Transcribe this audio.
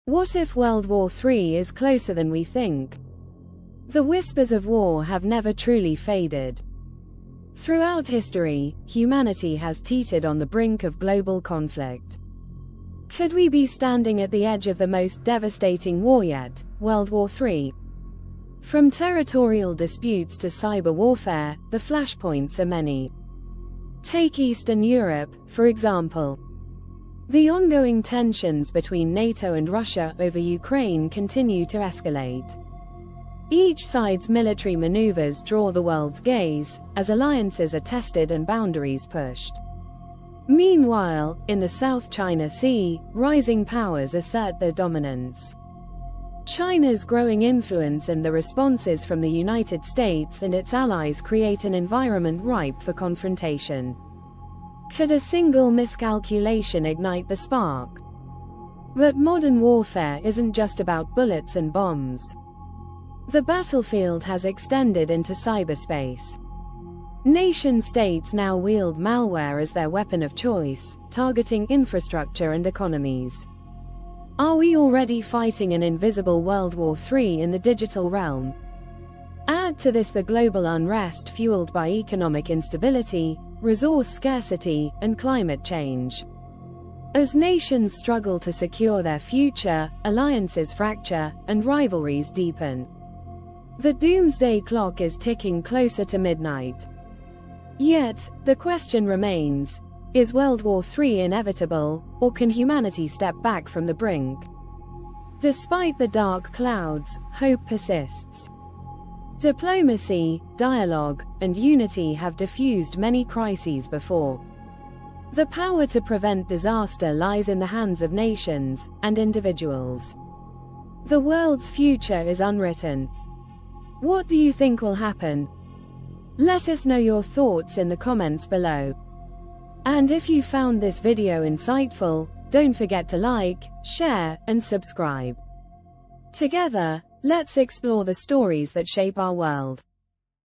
What if World War III is closer than we think? The whispers of war have never truly faded. Throughout history, humanity has teetered on the brink of global conflict. Could we be standing at the edge of the most devastating war yet, World War III? From territorial disputes to cyber warfare, the flashpoints are many. Take Eastern Europe, for example. The ongoing tensions between NATO and Russia over Ukraine continue to escalate. Each side's military maneuvers draw the world's gaze, as alliances are tested and boundaries pushed. Meanwhile, in the South China Sea, rising powers assert their dominance. China's growing influence and the responses from the United States and its allies create an environment ripe for confrontation. Could a single miscalculation ignite the spark? But modern warfare isn't just about bullets and bombs. The battlefield has extended into cyberspace. Nation-states now wield malware as their weapon of choice, targeting infrastructure and economies. Are we already fighting an invisible World War III in the digital realm? Add to this the global unrest fueled by economic instability, resource scarcity, and climate change. As nations struggle to secure their future, alliances fracture, and rivalries deepen. The doomsday clock is ticking closer to midnight. Yet, the question remains, is World War III inevitable, or can humanity step back from the brink? Despite the dark clouds, hope persists. Diplomacy, dialogue, and unity have diffused many crises before. The power to prevent disaster lies in the hands of nations and individuals. The world's future is unwritten. What do you think will happen? Let us know your thoughts in the comments below. And if you found this video insightful, don't forget to like, share, and subscribe. Together, let's explore the stories that shape our world.